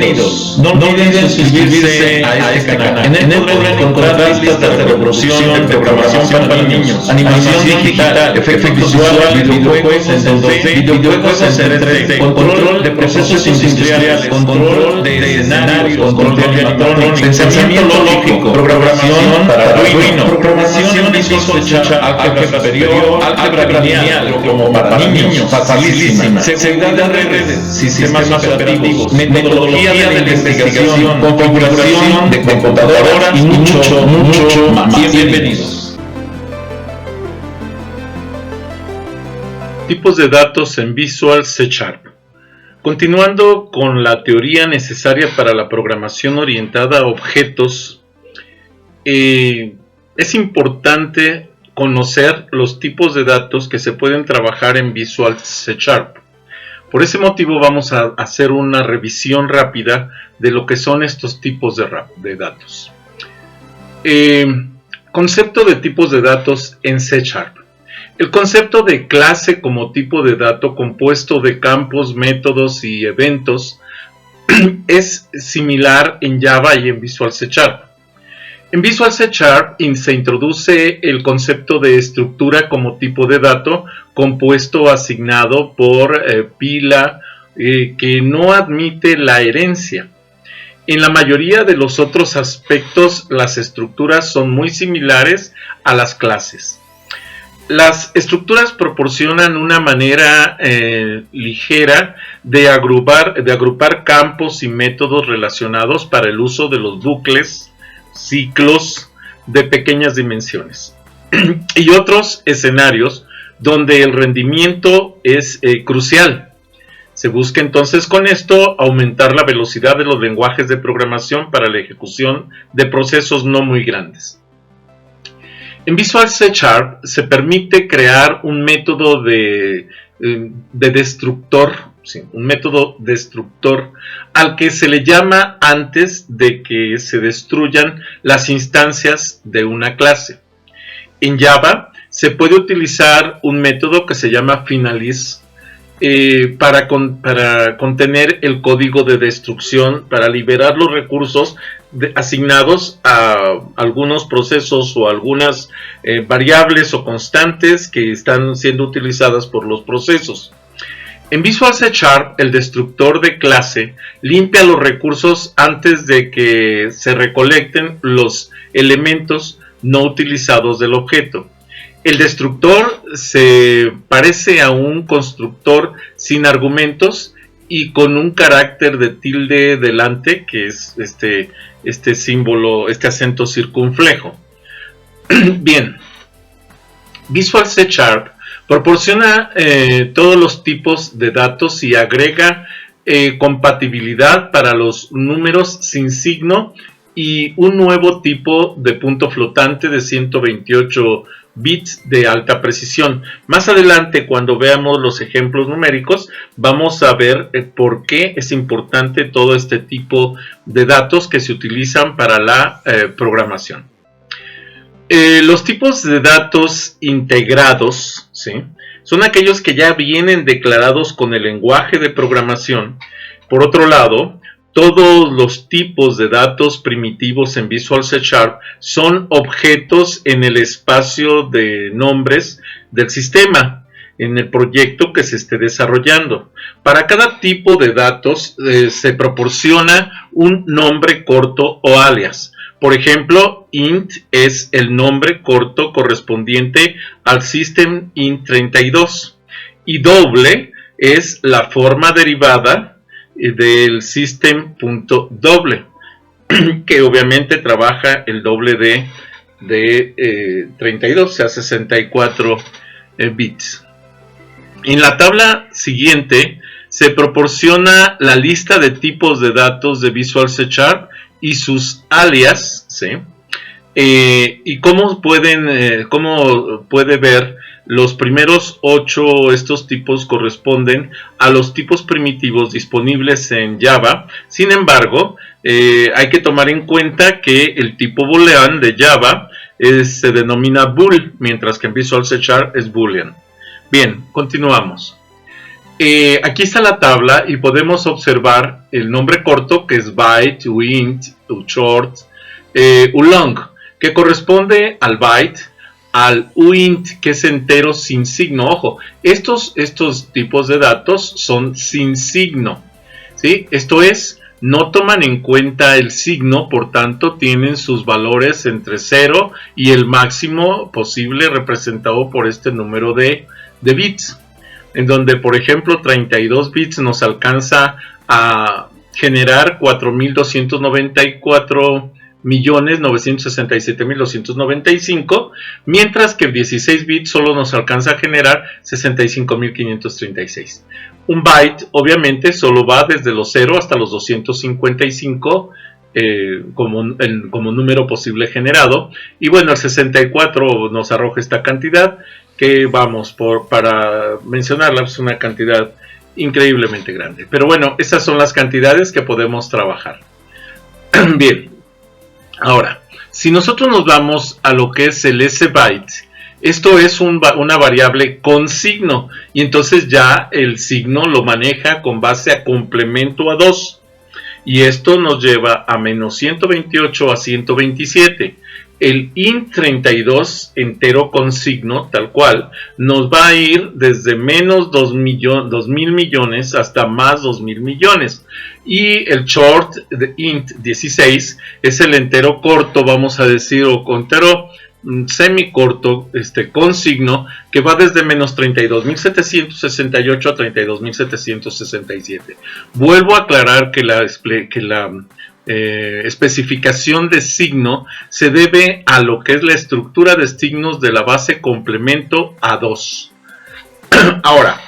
Bienvenidos. No olviden suscribirse a este canal. En él podrán encontrar listas de reproducción de programación para niños, animación digital, efectos visuales, videojuegos en 2D, videojuegos en 3D, control de procesos industriales, control de escenarios, control de animatronics, pensamiento lógico, programación para Arduino, programación en Visual C#, álgebra superior, álgebra lineal, como para niños, facilísima, seguridad de redes, sistemas operativos, metodología de investigación, configuración de computadora y mucho más. Bienvenidos. Tipos de datos en Visual C#. Continuando con la teoría necesaria para la programación orientada a objetos, es importante conocer los tipos de datos que se pueden trabajar en Visual C#. Por ese motivo vamos a hacer una revisión rápida de lo que son estos tipos de datos. Concepto de tipos de datos en C#. El concepto de clase como tipo de dato compuesto de campos, métodos y eventos es similar en Java y en Visual C#. En Visual C# se introduce el concepto de estructura como tipo de dato compuesto asignado por pila que no admite la herencia. En la mayoría de los otros aspectos, las estructuras son muy similares a las clases. Las estructuras proporcionan una manera ligera de agrupar campos y métodos relacionados para el uso de los bucles, ciclos de pequeñas dimensiones y otros escenarios donde el rendimiento es crucial. Se busca entonces con esto aumentar la velocidad de los lenguajes de programación para la ejecución de procesos no muy grandes. En Visual C# se permite crear un método de destructor, un método destructor al que se le llama antes de que se destruyan las instancias de una clase. En Java se puede utilizar un método que se llama finalize para contener el código de destrucción, para liberar los recursos asignados a algunos procesos o algunas variables o constantes que están siendo utilizadas por los procesos. En Visual C#, el destructor de clase limpia los recursos antes de que se recolecten los elementos no utilizados del objeto. El destructor se parece a un constructor sin argumentos y con un carácter de tilde delante, que es este símbolo, este acento circunflejo. Bien, Visual C# proporciona todos los tipos de datos y agrega compatibilidad para los números sin signo y un nuevo tipo de punto flotante de 128 bits de alta precisión. Más adelante, cuando veamos los ejemplos numéricos, vamos a ver por qué es importante todo este tipo de datos que se utilizan para la programación. Los tipos de datos integrados, ¿sí?, son aquellos que ya vienen declarados con el lenguaje de programación. Por otro lado, todos los tipos de datos primitivos en Visual C# son objetos en el espacio de nombres del sistema, en el proyecto que se esté desarrollando. Para cada tipo de datos se proporciona un nombre corto o alias. Por ejemplo, int es el nombre corto correspondiente al System Int 32 y doble es la forma derivada del System.doble, que obviamente trabaja el doble de 32, o sea 64 bits. En la tabla siguiente se proporciona la lista de tipos de datos de Visual C# y sus alias, ¿sí?, y cómo puede ver, los primeros 8 estos tipos corresponden a los tipos primitivos disponibles en Java. Sin embargo, hay que tomar en cuenta que el tipo boolean de Java se denomina bool, mientras que en Visual C# es boolean. Bien, continuamos. Aquí está la tabla y podemos observar el nombre corto, que es byte, uint, ushort, ulong, que corresponde al byte, al uint, que es entero sin signo. Ojo, estos tipos de datos son sin signo, ¿sí? Esto es, no toman en cuenta el signo, por tanto tienen sus valores entre 0 y el máximo posible representado por este número de bits, en donde por ejemplo 32 bits nos alcanza a generar 4.294.967.295, mientras que 16 bits solo nos alcanza a generar 65.536. Un byte obviamente solo va desde los 0 hasta los 255 como número posible generado, y bueno, el 64 nos arroja esta cantidad que vamos, para mencionarla, es una cantidad increíblemente grande. Pero bueno, esas son las cantidades que podemos trabajar. Bien, ahora, si nosotros nos vamos a lo que es el sbyte, esto es una variable con signo, y entonces ya el signo lo maneja con base a complemento a 2, y esto nos lleva a menos 128 a 127. El int32 entero con signo, tal cual, nos va a ir desde menos 2.000 millones hasta más 2.000 millones. Y el short de int16 es el entero corto, vamos a decir, o entero semicorto, con signo, que va desde menos 32.768 a 32.767. Vuelvo a aclarar que la especificación de signo se debe a lo que es la estructura de signos de la base complemento a 2. Ahora,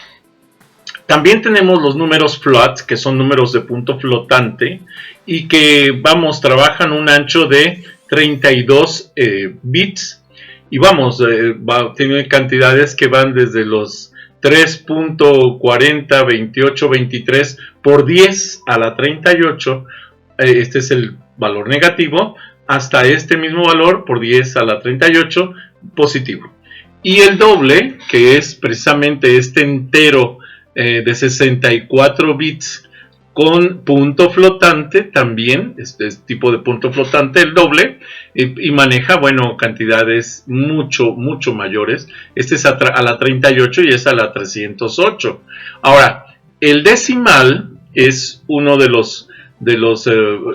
también tenemos los números float, que son números de punto flotante y que, trabajan un ancho de 32 bits, y tienen cantidades que van desde los 3.40, 28, 23 por 10 a la 38, este es el valor negativo, hasta este mismo valor por 10 a la 38 positivo. Y el doble, que es precisamente este entero de 64 bits con punto flotante, también este tipo de punto flotante, el doble, y maneja, cantidades mucho mayores. Este es a la 38 y es a la 308. Ahora, el decimal es uno de los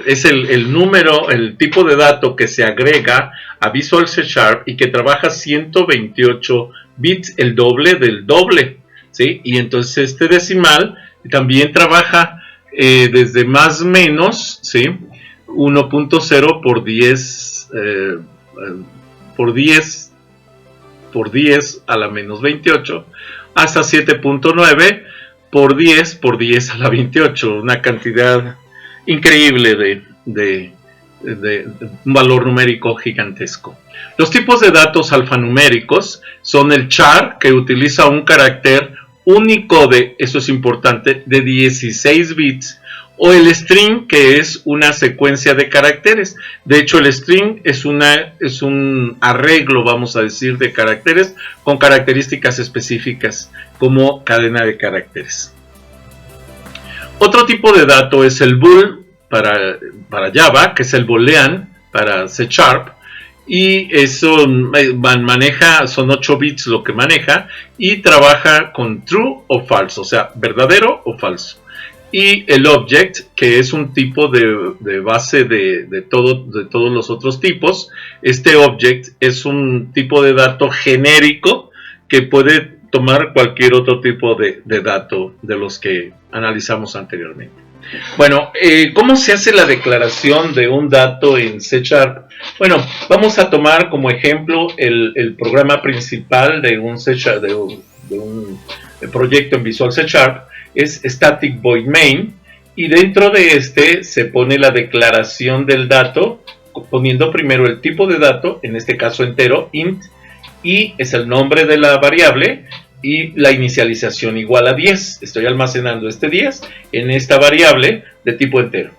es el número, el tipo de dato que se agrega a Visual C# y que trabaja 128 bits, el doble del doble, ¿sí? Y entonces este decimal también trabaja desde más o menos, ¿sí? 1.0 por 10 por 10 a la menos 28 hasta 7.9 por 10 a la 28, una cantidad increíble de un valor numérico gigantesco. Los tipos de datos alfanuméricos son el char, que utiliza un carácter único eso es importante, de 16 bits, o el string, que es una secuencia de caracteres. De hecho, el string es un arreglo, vamos a decir, de caracteres con características específicas como cadena de caracteres. Otro tipo de dato es el bool para Java, que es el boolean para C#, y eso son 8 bits lo que maneja, y trabaja con true o false, o sea, verdadero o falso. Y el object, que es un tipo de base de todos los otros tipos. Este object es un tipo de dato genérico que puede tomar cualquier otro tipo de dato de los que analizamos anteriormente. Bueno, ¿cómo se hace la declaración de un dato en C#? Bueno, vamos a tomar como ejemplo el programa principal de un proyecto en Visual C#, es static void main, y dentro de este se pone la declaración del dato, poniendo primero el tipo de dato, en este caso entero, int, y es el nombre de la variable, y la inicialización igual a 10. Estoy almacenando este 10 en esta variable de tipo entero.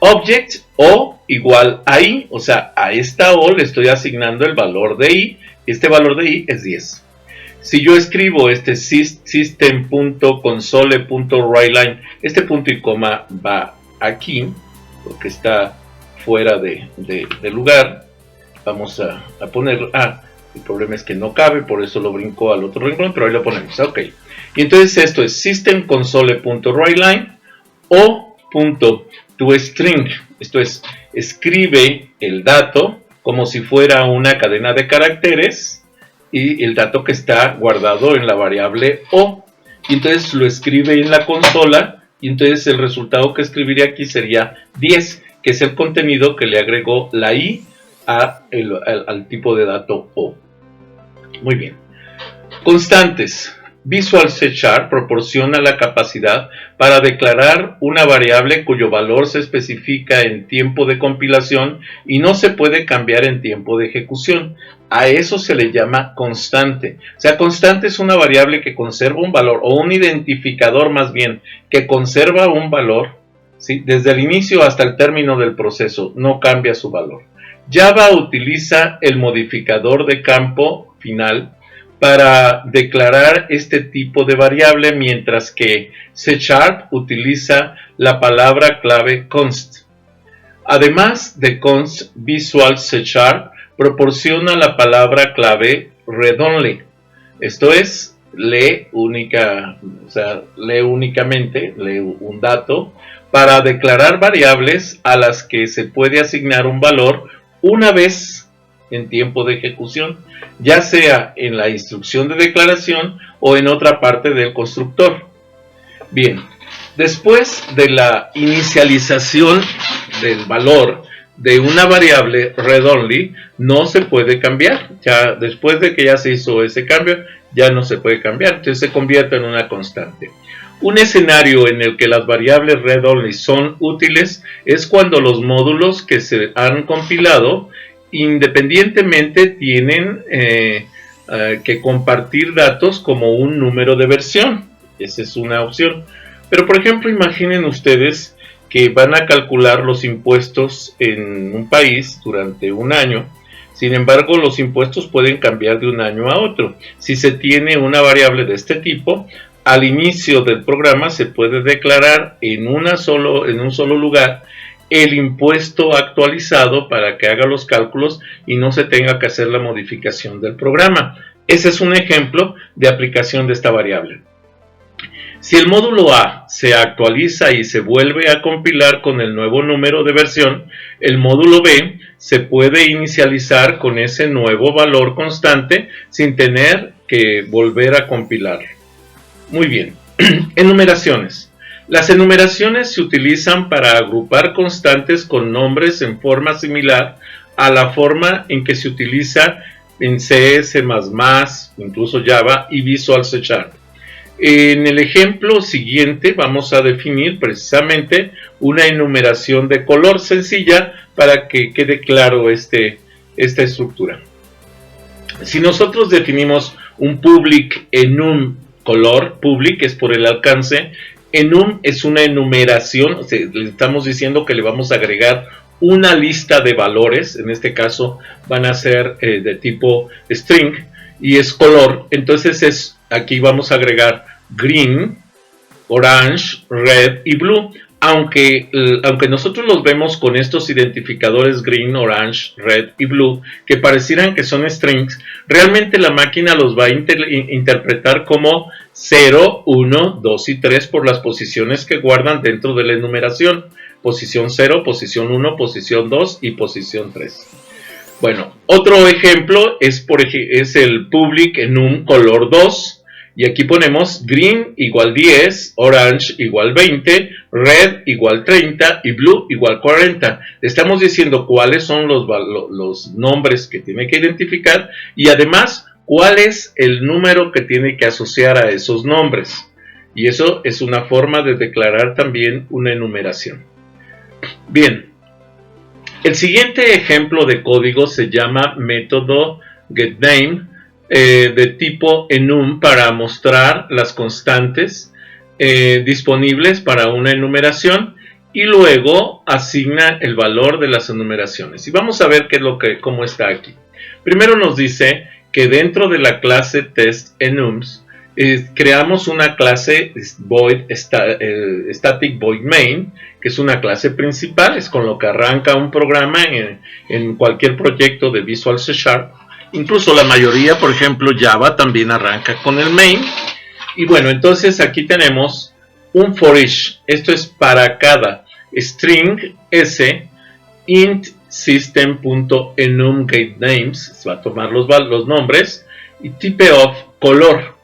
Object o igual a i, o sea, a esta o le estoy asignando el valor de i. Este valor de i es 10. Si yo escribo este system.console.writeline, este punto y coma va aquí, porque está fuera de lugar. Vamos a ponerlo. El problema es que no cabe, por eso lo brinco al otro renglón, pero ahí lo ponemos. Ok. Y entonces esto es system.console.writeline o .toString. Esto es, escribe el dato como si fuera una cadena de caracteres y el dato que está guardado en la variable O. Y entonces lo escribe en la consola y entonces el resultado que escribiría aquí sería 10, que es el contenido que le agregó la I al tipo de dato O. Muy bien. Constantes. Visual C# proporciona la capacidad para declarar una variable cuyo valor se especifica en tiempo de compilación y no se puede cambiar en tiempo de ejecución. A eso se le llama constante. O sea, constante es una variable que conserva un valor, o un identificador más bien, que conserva un valor, ¿sí?, desde el inicio hasta el término del proceso, no cambia su valor. Java utiliza el modificador de campo final para declarar este tipo de variable, mientras que C# utiliza la palabra clave const. Además de const, Visual C# proporciona la palabra clave read-only. Esto es, lee únicamente, lee un dato, para declarar variables a las que se puede asignar un valor una vez en tiempo de ejecución, ya sea en la instrucción de declaración o en otra parte del constructor. Bien, después de la inicialización del valor de una variable read-only, no se puede cambiar. Ya después de que ya se hizo ese cambio, ya no se puede cambiar, entonces se convierte en una constante. Un escenario en el que las variables read-only son útiles es cuando los módulos que se han compilado independientemente tienen que compartir datos como un número de versión. Esa es una opción. Pero por ejemplo, imaginen ustedes que van a calcular los impuestos en un país durante un año. Sin embargo, los impuestos pueden cambiar de un año a otro. Si se tiene una variable de este tipo, al inicio del programa se puede declarar en un solo lugar el impuesto actualizado para que haga los cálculos y no se tenga que hacer la modificación del programa. Ese es un ejemplo de aplicación de esta variable. Si el módulo A se actualiza y se vuelve a compilar con el nuevo número de versión, el módulo B se puede inicializar con ese nuevo valor constante sin tener que volver a compilar. Muy bien. Enumeraciones. Las enumeraciones se utilizan para agrupar constantes con nombres en forma similar a la forma en que se utiliza en C, C++, incluso Java y Visual C#. En el ejemplo siguiente vamos a definir precisamente una enumeración de color sencilla para que quede claro esta estructura. Si nosotros definimos un public enum color, public es por el alcance, enum es una enumeración, o sea, le estamos diciendo que le vamos a agregar una lista de valores, en este caso van a ser de tipo string y es color, entonces aquí vamos a agregar green, orange, red y blue, aunque nosotros los vemos con estos identificadores green, orange, red y blue, que parecieran que son strings, realmente la máquina los va a interpretar como 0, 1, 2 y 3 por las posiciones que guardan dentro de la enumeración. Posición 0, posición 1, posición 2 y posición 3. Bueno, otro ejemplo es el public enum color 2. Y aquí ponemos green igual 10, orange igual 20, red igual 30 y blue igual 40. Le estamos diciendo cuáles son los nombres que tiene que identificar y además cuál es el número que tiene que asociar a esos nombres. Y eso es una forma de declarar también una enumeración. Bien, el siguiente ejemplo de código se llama método getName, de tipo enum para mostrar las constantes disponibles para una enumeración y luego asigna el valor de las enumeraciones. Y vamos a ver cómo está aquí. Primero nos dice que dentro de la clase test_enums creamos una clase static void main, que es una clase principal, es con lo que arranca un programa en cualquier proyecto de Visual C#. Incluso la mayoría, por ejemplo Java, también arranca con el main. Y bueno, entonces aquí tenemos un for each. Esto es para cada string s int system.enumGateNames, se va a tomar los nombres, y type of color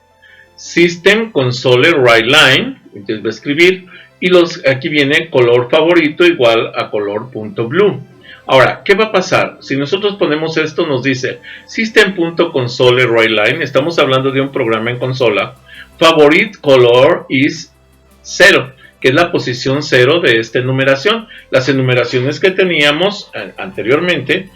system console write line, entonces va a escribir, y aquí viene color favorito igual a color.blue. Ahora, ¿qué va a pasar? Si nosotros ponemos esto, nos dice system.console write line, estamos hablando de un programa en consola, favorite color is 0, que es la posición 0 de esta enumeración. Las enumeraciones que teníamos anteriormente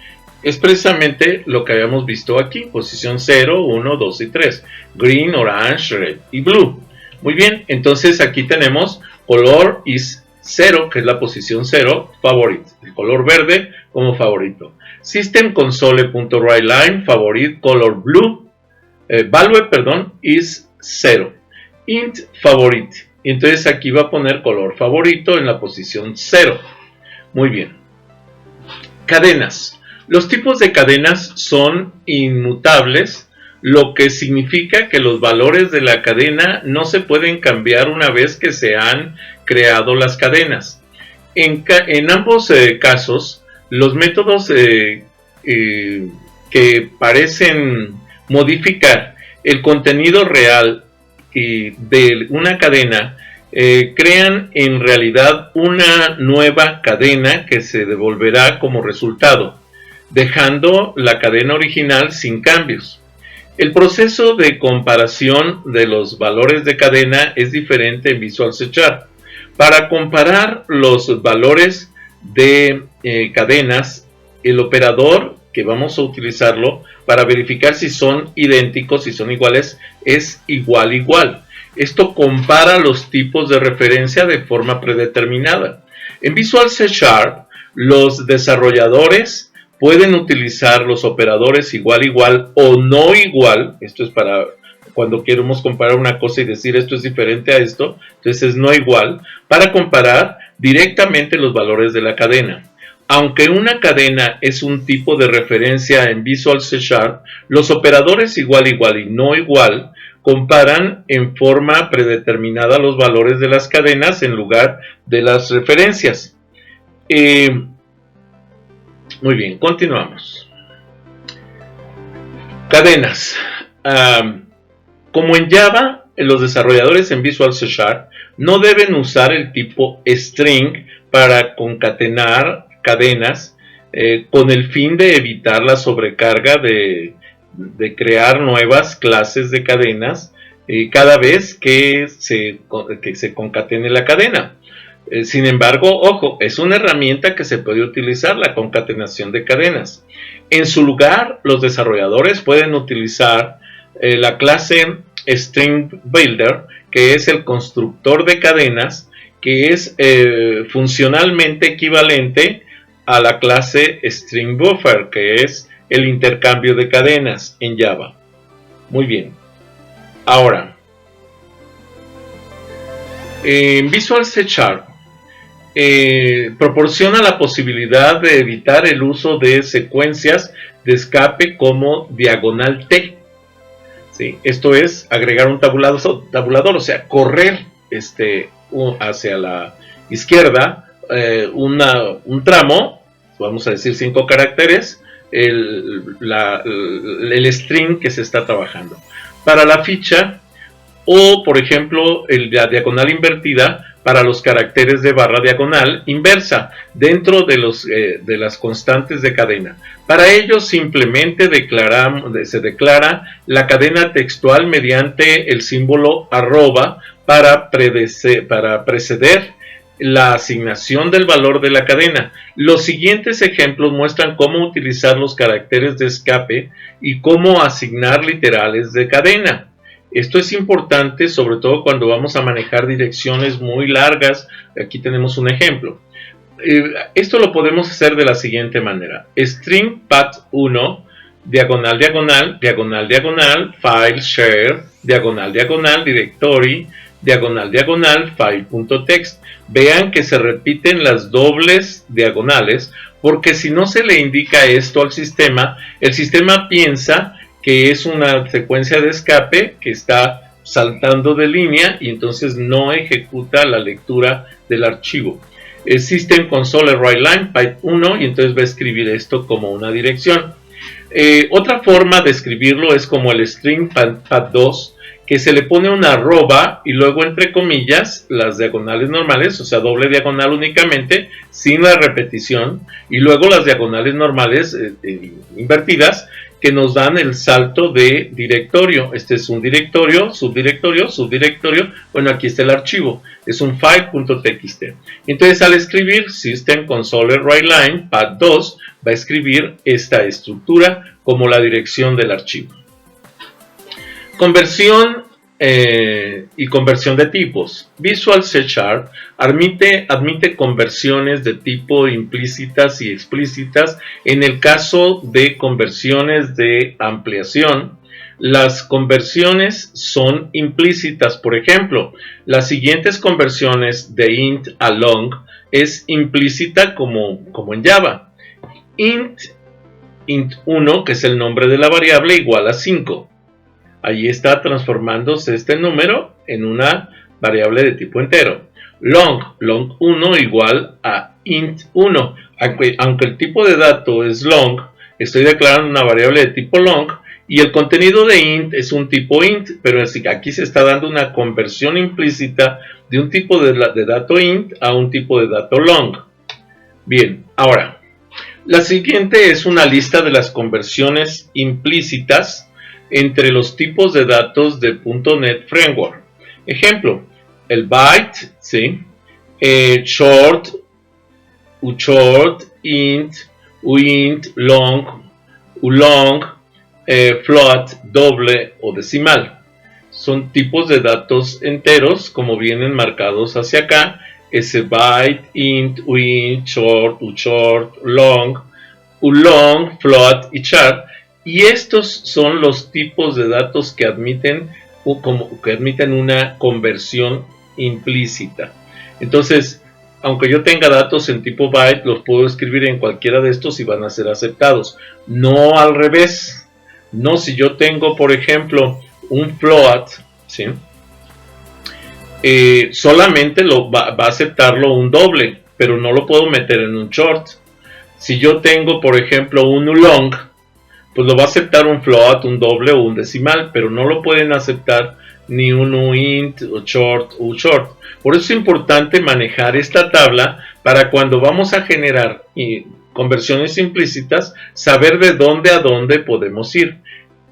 es precisamente lo que habíamos visto aquí, posición 0, 1, 2 y 3, green, orange, red y blue. Muy bien, entonces aquí tenemos color is 0, que es la posición 0, favorite, el color verde como favorito. System console.writeLine, favorite color blue, value, is 0, int favorite. Y entonces aquí va a poner color favorito en la posición 0. Muy bien. Cadenas. Los tipos de cadenas son inmutables, lo que significa que los valores de la cadena no se pueden cambiar una vez que se han creado las cadenas. En ambos casos, los métodos que parecen modificar el contenido real de una cadena crean en realidad una nueva cadena que se devolverá como resultado, dejando la cadena original sin cambios. El proceso de comparación de los valores de cadena es diferente en Visual C#. Para comparar los valores de cadenas, el operador que vamos a utilizarlo para verificar si son idénticos, si son iguales, es igual igual. Esto compara los tipos de referencia de forma predeterminada. En Visual C#, los desarrolladores pueden utilizar los operadores igual igual o no igual. Esto es para cuando queremos comparar una cosa y decir esto es diferente a esto, entonces es no igual, para comparar directamente los valores de la cadena. Aunque una cadena es un tipo de referencia en Visual C#, los operadores igual igual y no igual comparan en forma predeterminada los valores de las cadenas en lugar de las referencias. Muy bien, continuamos. Cadenas. Como en Java, los desarrolladores en Visual C# no deben usar el tipo string para concatenar cadenas con el fin de evitar la sobrecarga de crear nuevas clases de cadenas cada vez que se concatene la cadena. Sin embargo, ojo, es una herramienta que se puede utilizar, la concatenación de cadenas. En su lugar, los desarrolladores pueden utilizar la clase String Builder, que es el constructor de cadenas, que es funcionalmente equivalente a la clase String Buffer, que es el intercambio de cadenas en Java. Muy bien. Ahora, en Visual C# proporciona la posibilidad de evitar el uso de secuencias de escape como diagonal T. ¿Sí? Esto es agregar un tabulador, o sea, correr hacia la izquierda un tramo, vamos a decir 5 caracteres, el string que se está trabajando. Para la ficha, o por ejemplo, la diagonal invertida para los caracteres de barra diagonal inversa dentro de las constantes de cadena. Para ello simplemente se declara la cadena textual mediante el símbolo arroba para preceder la asignación del valor de la cadena. Los siguientes ejemplos muestran cómo utilizar los caracteres de escape y cómo asignar literales de cadena. Esto es importante sobre todo cuando vamos a manejar direcciones muy largas. Aquí tenemos un ejemplo. Esto lo podemos hacer de la siguiente manera. String path1 diagonal, diagonal, diagonal, diagonal, file, share, diagonal, diagonal, directory, diagonal, diagonal, file.txt. Vean que se repiten las dobles diagonales, porque si no se le indica esto al sistema, el sistema piensa que es una secuencia de escape que está saltando de línea y entonces no ejecuta la lectura del archivo. System console write line pipe 1 y entonces va a escribir esto como una dirección. Otra forma de escribirlo es como el string pad2, que se le pone una arroba y luego entre comillas las diagonales normales, o sea, doble diagonal únicamente, sin la repetición, y luego las diagonales normales invertidas, que nos dan el salto de directorio. Este es un directorio, subdirectorio, subdirectorio. Bueno, aquí está el archivo, es un file.txt. Entonces, al escribir system console write line pad2, va a escribir esta estructura como la dirección del archivo. Conversión y conversión de tipos. Visual C# admite conversiones de tipo implícitas y explícitas. En el caso de conversiones de ampliación, las conversiones son implícitas. Por ejemplo, las siguientes conversiones de int a long es implícita como en Java. int1, que es el nombre de la variable, igual a 5. Allí está transformándose este número en una variable de tipo entero. Long1 igual a int1. Aunque el tipo de dato es long, estoy declarando una variable de tipo long y el contenido de int es un tipo int, pero aquí se está dando una conversión implícita de un tipo de dato int a un tipo de dato long. Bien, ahora, la siguiente es una lista de las conversiones implícitas entre los tipos de datos de .NET Framework. Ejemplo, el byte, ¿sí? Short, ushort, int, uint, long, ulong, float, doble o decimal. Son tipos de datos enteros, como vienen marcados hacia acá. Ese byte, int, uint, short, ushort, long, ulong, float y char. Y estos son los tipos de datos que admiten una conversión implícita. Entonces, aunque yo tenga datos en tipo byte, los puedo escribir en cualquiera de estos y van a ser aceptados. No al revés. No, si yo tengo, por ejemplo, un float, ¿sí? Solamente va a aceptarlo un doble, pero no lo puedo meter en un short. Si yo tengo, por ejemplo, un long, pues lo va a aceptar un float, un doble o un decimal, pero no lo pueden aceptar ni un uint o short o short. Por eso es importante manejar esta tabla para cuando vamos a generar conversiones implícitas, saber de dónde a dónde podemos ir.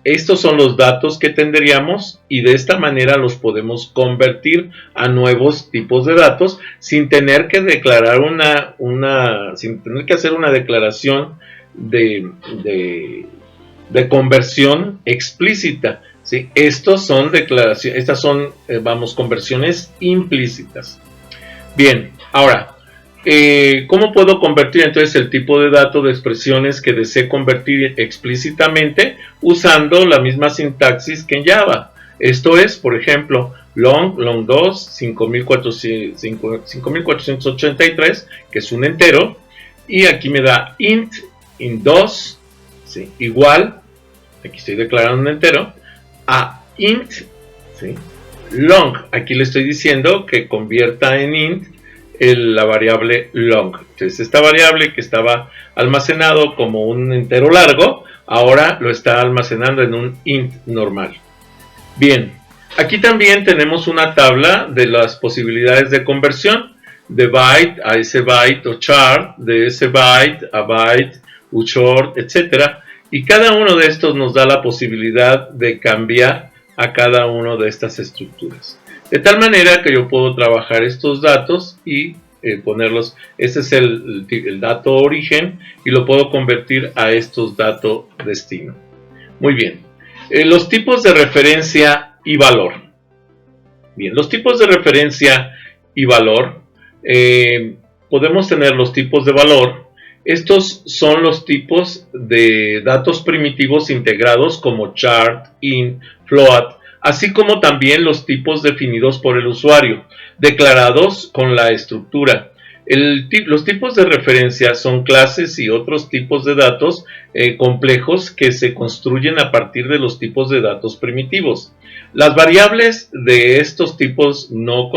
Estos son los datos que tendríamos y de esta manera los podemos convertir a nuevos tipos de datos sin tener que declarar sin tener que hacer una declaración de conversión explícita, ¿sí? Estas son conversiones implícitas. Bien, ahora, ¿cómo puedo convertir entonces el tipo de dato de expresiones que desee convertir explícitamente usando la misma sintaxis que en Java? Esto es, por ejemplo, long2, 5483, que es un entero, y aquí me da int2, ¿sí? Igual, aquí estoy declarando un entero, a int, ¿sí? Long, aquí le estoy diciendo que convierta en int la variable long. Entonces esta variable que estaba almacenado como un entero largo, ahora lo está almacenando en un int normal. Bien, aquí también tenemos una tabla de las posibilidades de conversión, de byte a ese byte o char, de ese byte a byte, ushort, etcétera, y cada uno de estos nos da la posibilidad de cambiar a cada una de estas estructuras. De tal manera que yo puedo trabajar estos datos y ponerlos, este es el dato origen y lo puedo convertir a estos datos destino. Muy bien, los tipos de referencia y valor. Bien, los tipos de referencia y valor, podemos tener los tipos de valor Estos son los tipos de datos primitivos integrados como chart, int, float, así como también los tipos definidos por el usuario, declarados con la estructura. Los tipos de referencia son clases y otros tipos de datos complejos que se construyen a partir de los tipos de datos primitivos. Las variables de estos tipos no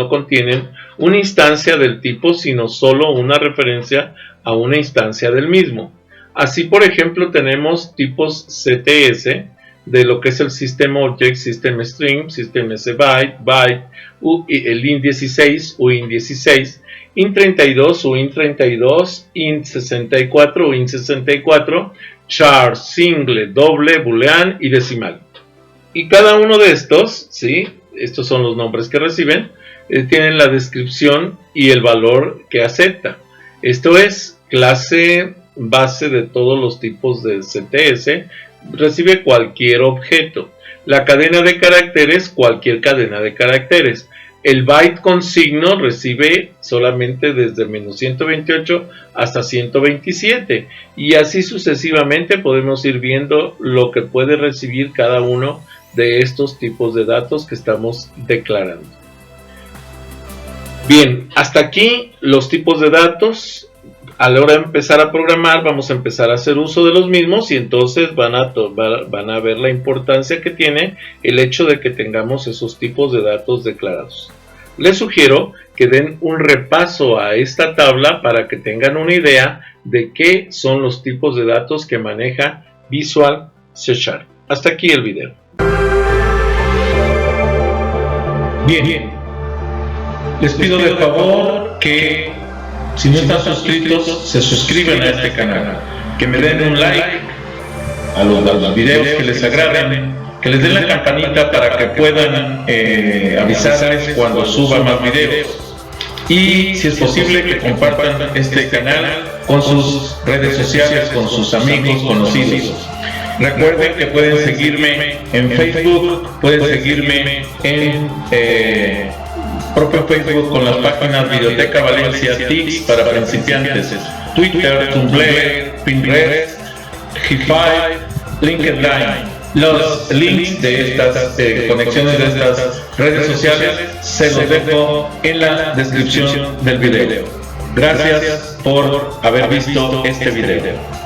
contienen una instancia del tipo, sino solo una referencia a una instancia del mismo. Así, por ejemplo, tenemos tipos CTS de lo que es el System Object, System String, System SByte, Byte, el int16, uint16, int32, uint32, int64, uint64, char, single, doble, boolean y decimal. Y cada uno de estos, ¿sí? Estos son los nombres que reciben, tienen la descripción y el valor que acepta. Esto es, clase base de todos los tipos de CTS, recibe cualquier objeto. La cadena de caracteres, cualquier cadena de caracteres. El byte con signo recibe solamente desde menos 128 hasta 127 y así sucesivamente podemos ir viendo lo que puede recibir cada uno de estos tipos de datos que estamos declarando. Bien, hasta aquí los tipos de datos. A la hora de empezar a programar vamos a empezar a hacer uso de los mismos y entonces van a ver la importancia que tiene el hecho de que tengamos esos tipos de datos declarados. Les sugiero que den un repaso a esta tabla para que tengan una idea de qué son los tipos de datos que maneja Visual C#. Hasta aquí el video. Bien, les pido de favor que si no están suscritos, se suscriban a este canal, que me den un like a los videos que les agraden, que les den la campanita para que puedan avisarles cuando suba más videos y si es posible que compartan este canal con sus redes sociales, con sus amigos, conocidos. Recuerden que pueden seguirme en Facebook, pueden seguirme en propio Facebook con las páginas Videoteca Valencia, Tics para principiantes, Twitter, Tumblr, Pinterest, G5, LinkedIn. Los links de estas conexiones de estas redes sociales se los dejo en la descripción del video. Gracias por haber visto este video.